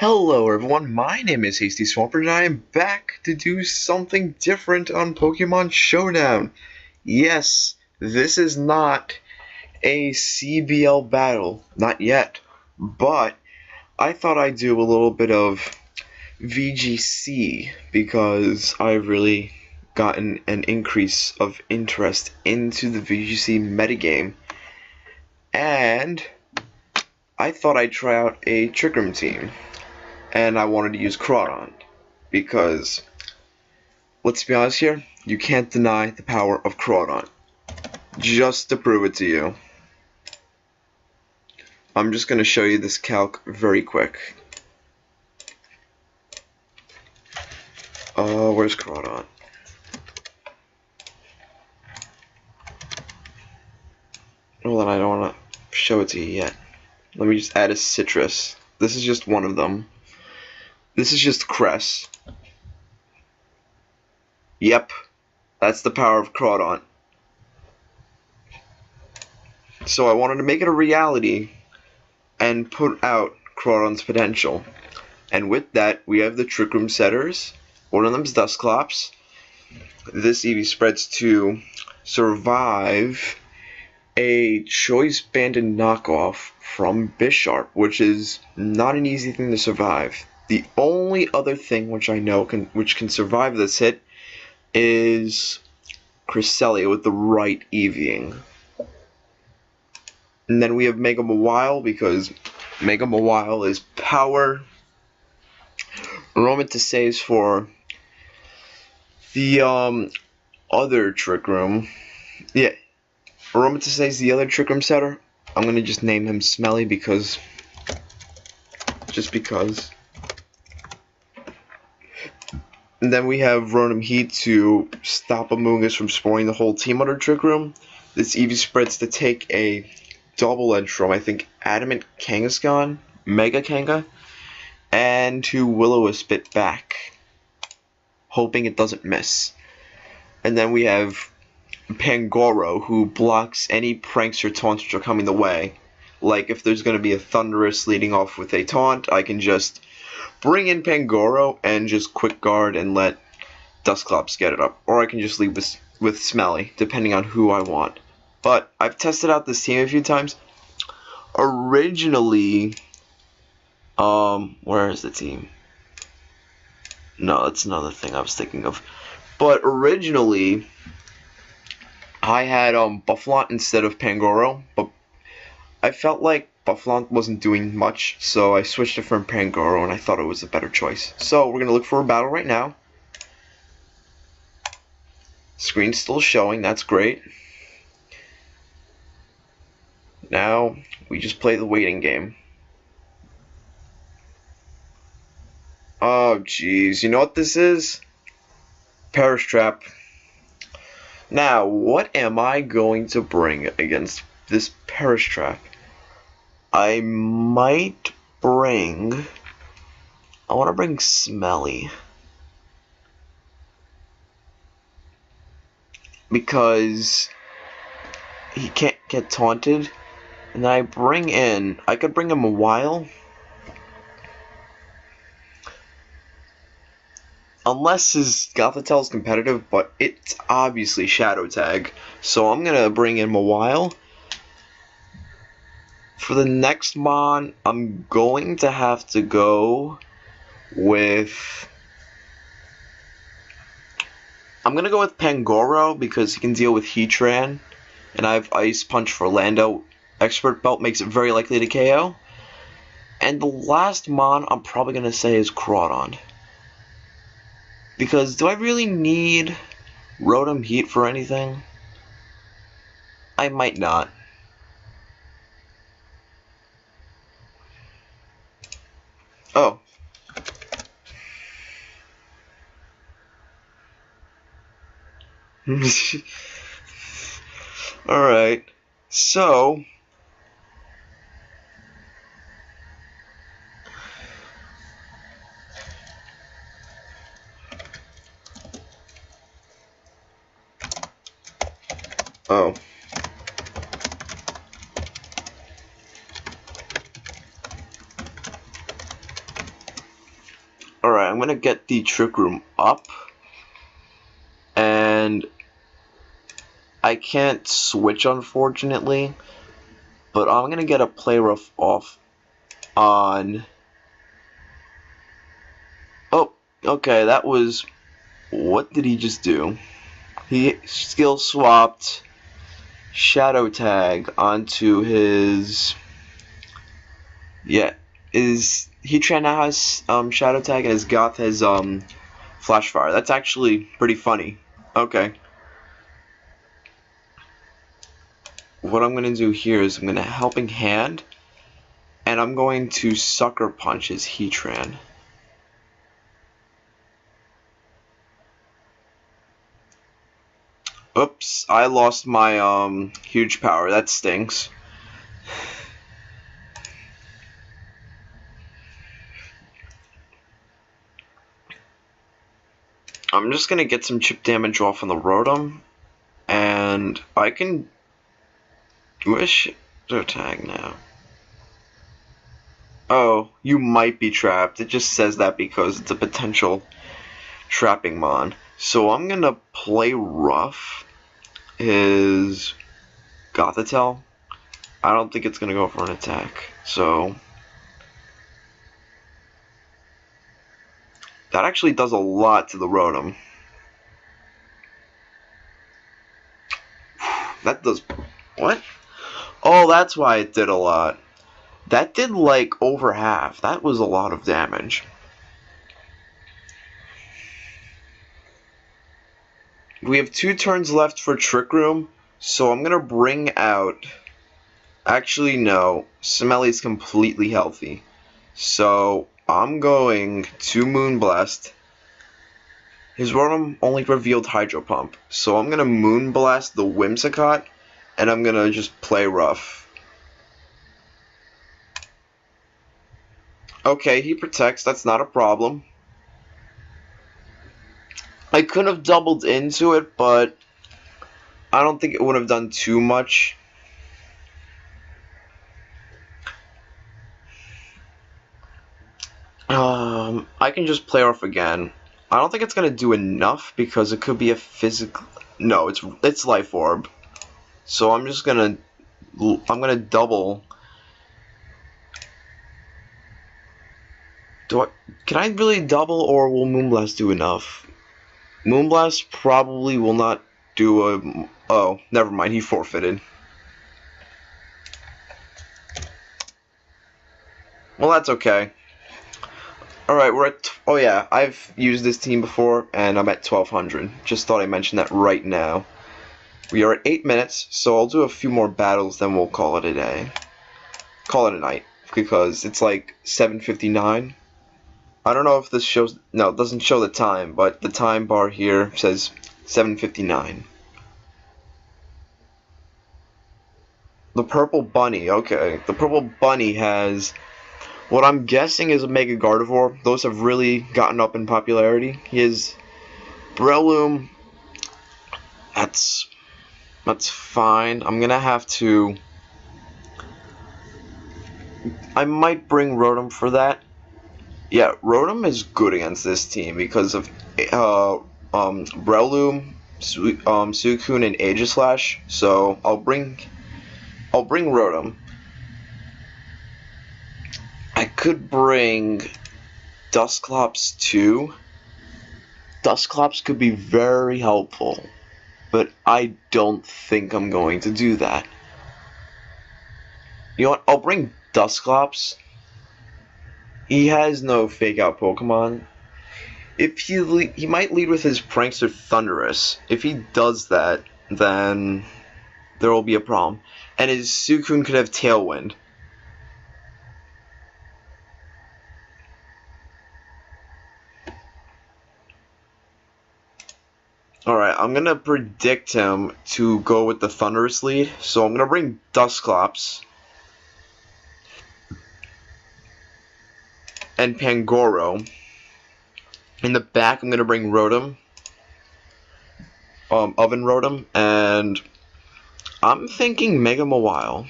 Hello everyone, my name is Hasty Swampert and I am back to do something different on Pokemon Showdown. Yes, this is not a CBL battle, not yet, but I thought I'd do a little bit of VGC because I've really gotten an increase of interest into the VGC metagame, and I thought I'd try out a Trickroom team. And I wanted to use Crawdon because, let's be honest here, you can't deny the power of Crawdon. Just to prove it to you, I'm just going to show you this calc very quick. Where's Crawdon? Well, then I don't want to show it to you yet. Let me just add a citrus. This is just one of them. This is just Cress. Yep, that's the power of Crawdon. So I wanted to make it a reality and put out Crawdon's potential. And with that, we have the Trickroom setters. One of them's Dusclops. This Eevee spreads to survive a Choice Banded knockoff from Bisharp, which is not an easy thing to survive. The only other thing which I know which can survive this hit is Cresselia with the right Eeveeing. And then we have Mega Mawile because Mega Mawile is power. Aromatase for the other Trick Room. Yeah, Aromatase is the other Trick Room setter. I'm gonna just name him Smelly because And then we have Rotom Heat to stop Amoonguss from spoiling the whole team under Trick Room. This Eevee spreads to take a double edge from, I think, Adamant Kangaskhan, Mega Kanga, and to Will-O-Wisp it back, hoping it doesn't miss. And then we have Pangoro, who blocks any pranks or taunts which are coming the way. Like if there's going to be a Thundurus leading off with a taunt, I can just bring in Pangoro and just quick guard and let Dusclops get it up. Or I can just leave this with Smelly, depending on who I want. But I've tested out this team a few times. Originally, where is the team? No, that's another thing I was thinking of. But originally, I had Buffalont instead of Pangoro, but I felt like Buffalont wasn't doing much, so I switched it from Pangoro, and I thought it was a better choice. So we're going to look for a battle right now. Screen's still showing, that's great. Now, we just play the waiting game. Oh, jeez, you know what this is? Perish Trap. Now, what am I going to bring against this Perish Trap? I might bring... I want to bring Smelly. Because he can't get taunted. And I bring in... I could bring him a while. Unless his Gothitelle is competitive, but it's obviously Shadow Tag. So I'm going to bring in Mawile. For the next Mon, I'm going to have to go with... I'm going to go with Pangoro because he can deal with Heatran. And I have Ice Punch for Lando. Expert Belt makes it very likely to KO. And the last Mon I'm probably going to say is Crawdon. Because do I really need Rotom Heat for anything? I might not. Oh. Alright. So. Oh. Alright, I'm gonna get the Trick Room up. And I can't switch, unfortunately. But I'm gonna get a play rough off on... Oh, okay, that was... What did he just do? He skill swapped Shadow Tag onto his... Yeah, his Heatran now has Shadow Tag and his Goth has Flash Fire. That's actually pretty funny. Okay. What I'm gonna do here is I'm gonna Helping Hand, and I'm going to Sucker Punch his Heatran. Oops, I lost my huge power. That stinks. I'm just gonna get some chip damage off on the Rotom, and I can do a Shadow Tag now. Oh, you might be trapped. It just says that because it's a potential trapping mon. So I'm gonna play rough his Gothitelle. I don't think it's gonna go for an attack. So that actually does a lot to the Rotom. That does what? Oh, that's why it did a lot. That did like over half. That was a lot of damage. We have 2 turns left for Trick Room, so I'm gonna bring out... Actually, no. Smelly's completely healthy. So, I'm going to Moonblast. His Rotom only revealed Hydro Pump, so I'm gonna Moonblast the Whimsicott, and I'm gonna just play rough. Okay, he protects, that's not a problem. I could have doubled into it, but I don't think it would have done too much. I can just play off again. I don't think it's gonna do enough because it could be a physical. No, it's Life Orb. So I'm gonna double. Can I really double, or will Moonblast do enough? Moonblast probably will not do a... Oh, never mind, he forfeited. Well, that's okay. Alright, we're at... Oh yeah, I've used this team before, and I'm at 1200. Just thought I'd mention that right now. We are at 8 minutes, so I'll do a few more battles, then we'll call it a day. Call it a night, because it's like 7:59. I don't know if this shows... No, it doesn't show the time, but the time bar here says 7:59. The Purple Bunny, okay. The Purple Bunny has what I'm guessing is a Mega Gardevoir. Those have really gotten up in popularity. He has Breloom. That's fine. I'm gonna have to... I might bring Rotom for that. Yeah, Rotom is good against this team because of Breloom, Suicune, and Aegislash. So I'll bring Rotom. I could bring Dusclops too. Dusclops could be very helpful, but I don't think I'm going to do that. You know what? I'll bring Dusclops. He has no fake out Pokemon. If he might lead with his Prankster Thundurus. If he does that, then there will be a problem. And his Suicune could have Tailwind. Alright, I'm gonna predict him to go with the Thundurus lead. So I'm gonna bring Dusclops and Pangoro. In the back, I'm gonna bring Rotom, Oven Rotom, and I'm thinking Mega Mawile.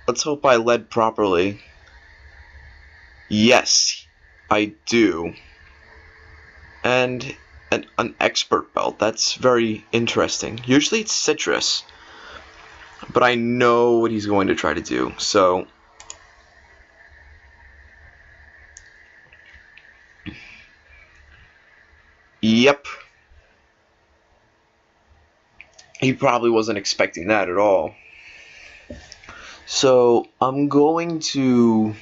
Let's hope I led properly. Yes. I do. And an expert belt. That's very interesting. Usually it's citrus, but I know what he's going to try to do. So yep. He probably wasn't expecting that at all. So I'm going to...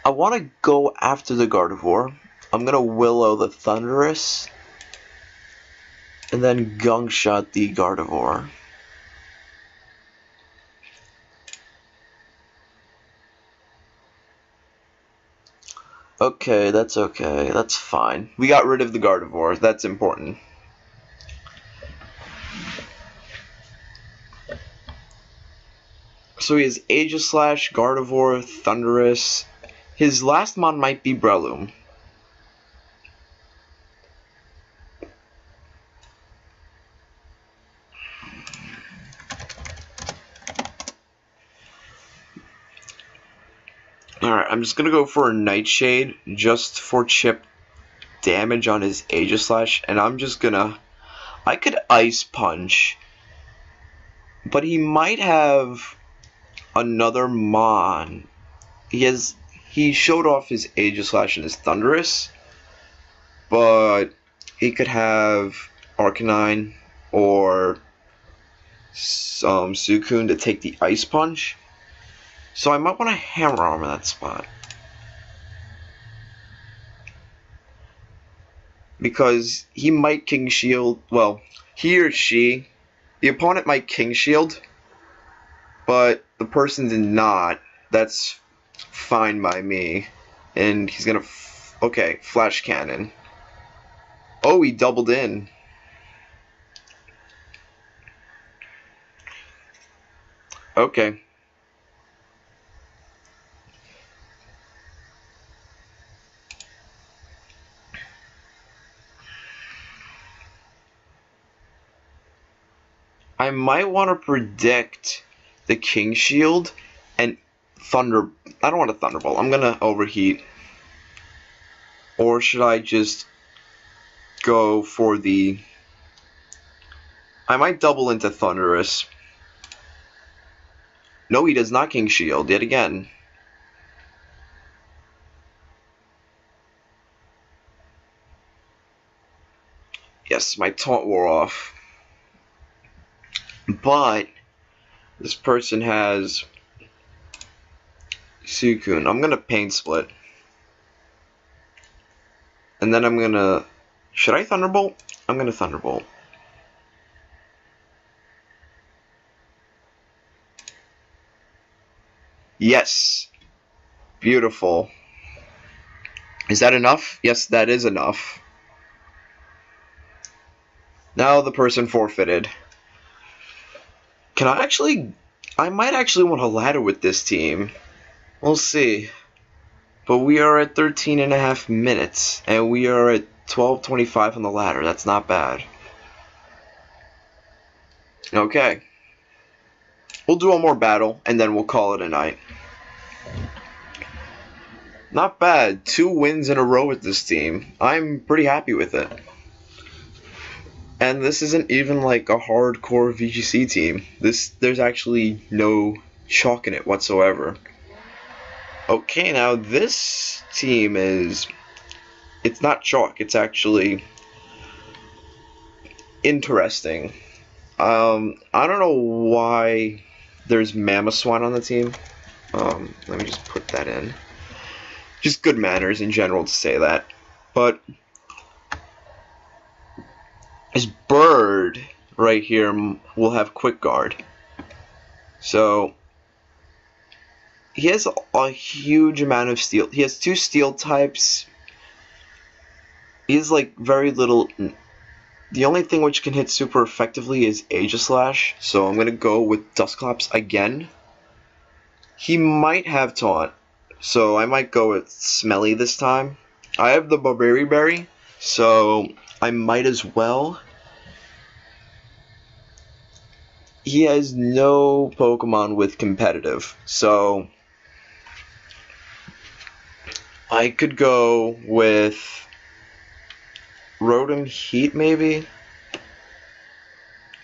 I want to go after the Gardevoir. I'm going to Willow the Thundurus. And then Gunk Shot the Gardevoir. Okay, that's okay. That's fine. We got rid of the Gardevoir. That's important. So he has Aegislash, Gardevoir, Thundurus. His last mon might be Breloom. Alright, I'm just gonna go for a Nightshade just for chip damage on his Aegislash, and I'm just gonna... I could Ice Punch, but he might have another mon. He showed off his Aegislash and his Thundurus, but he could have Arcanine or Suicune to take the Ice Punch. So I might want to Hammer Arm in that spot. Because he might King Shield, well, he or she, the opponent might King Shield, but the person did not. That's fine by me. And he's gonna, okay, Flash Cannon. Oh, he doubled in. Okay. I might want to predict the King Shield and Thunder... I don't want a Thunderbolt. I'm gonna Overheat. Or should I just go for the... I might double into Thundurus. No, he does not King Shield, yet again. Yes, my taunt wore off. But this person has Suicune. I'm gonna Pain Split. And then I'm gonna... Should I Thunderbolt? I'm gonna Thunderbolt. Yes! Beautiful. Is that enough? Yes, that is enough. Now the person forfeited. Can I actually... I might actually want a ladder with this team. We'll see. But we are at 13.5 minutes, and we are at 12:25 on the ladder. That's not bad. Okay. We'll do one more battle, and then we'll call it a night. Not bad. 2 wins in a row with this team. I'm pretty happy with it. And this isn't even like a hardcore VGC team. There's actually no chalk in it whatsoever. Okay, now this team is... It's not chalk, it's actually interesting. I don't know why there's Mamoswine on the team. Let me just put that in. Just good manners in general to say that. But his bird right here will have Quick Guard. So he has a huge amount of steel. He has 2 steel types. He has like very little. The only thing which can hit super effectively is Aegislash. So I'm gonna go with Dusclops again. He might have Taunt, so I might go with Smelly this time. I have the Barberry Berry, so I might as well. He has no Pokemon with competitive, so I could go with Rotom Heat, maybe.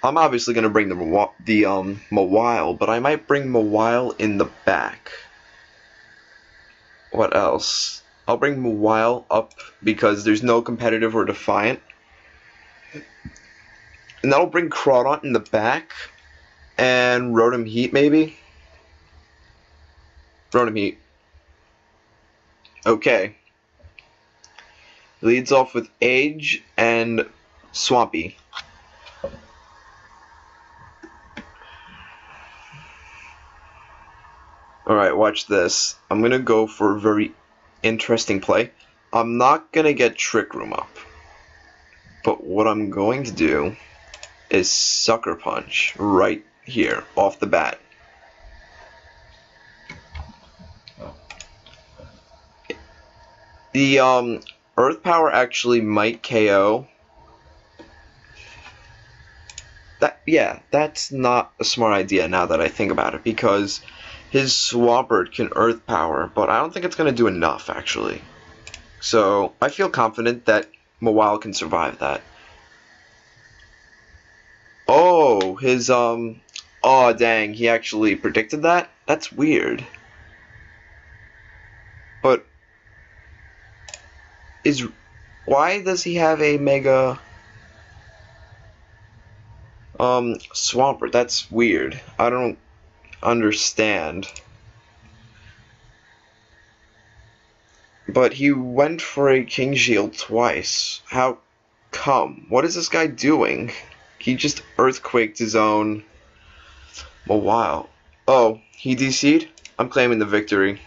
I'm obviously gonna bring the Mawile, but I might bring Mawile in the back. What else? I'll bring Mawile up because there's no competitive or defiant. And that'll bring Crawdaunt in the back. And Rotom Heat, maybe? Rotom Heat. Okay. Leads off with Age and Swampy. Alright, watch this. I'm gonna go for a very interesting play. I'm not gonna get Trick Room up. But what I'm going to do is Sucker Punch right here, off the bat. The Earth Power actually might KO. That's not a smart idea now that I think about it, because his Swampert can Earth Power, but I don't think it's going to do enough, actually. So, I feel confident that Mawile can survive that. Oh, his, oh, dang, he actually predicted that? That's weird. But, why does he have a Mega Swampert? That's weird. I don't understand. But he went for a King Shield twice. How come? What is this guy doing? He just earthquaked his own Mawile. Oh, he DC'd? I'm claiming the victory.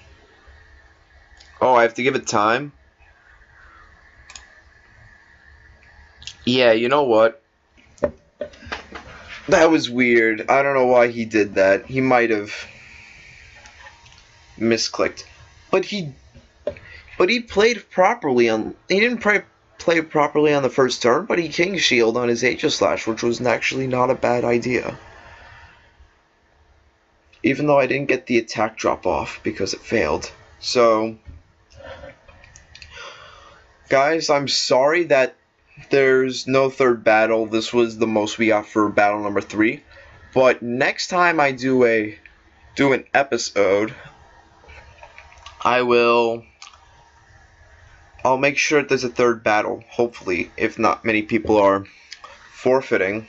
Oh, I have to give it time? Yeah, you know what? That was weird. I don't know why he did that. He might have misclicked. But he played properly on... He didn't play properly on the first turn, but he King Shield on his Aegislash, which was actually not a bad idea. Even though I didn't get the attack drop off because it failed. So, guys, I'm sorry that there's no third battle. This was the most we got for battle number 3. But next time I do an episode, I'll make sure that there's a third battle, hopefully, if not many people are forfeiting.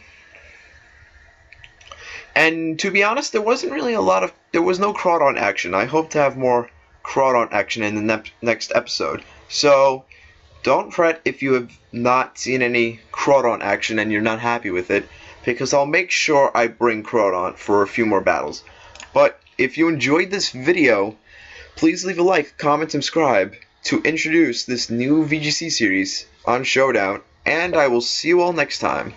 And to be honest, there was no Crawdaunt action. I hope to have more Crawdaunt action in the next episode. So, don't fret if you have not seen any Crawdaunt action and you're not happy with it, because I'll make sure I bring Crawdaunt for a few more battles. But if you enjoyed this video, please leave a like, comment, subscribe to introduce this new VGC series on Showdown, and I will see you all next time.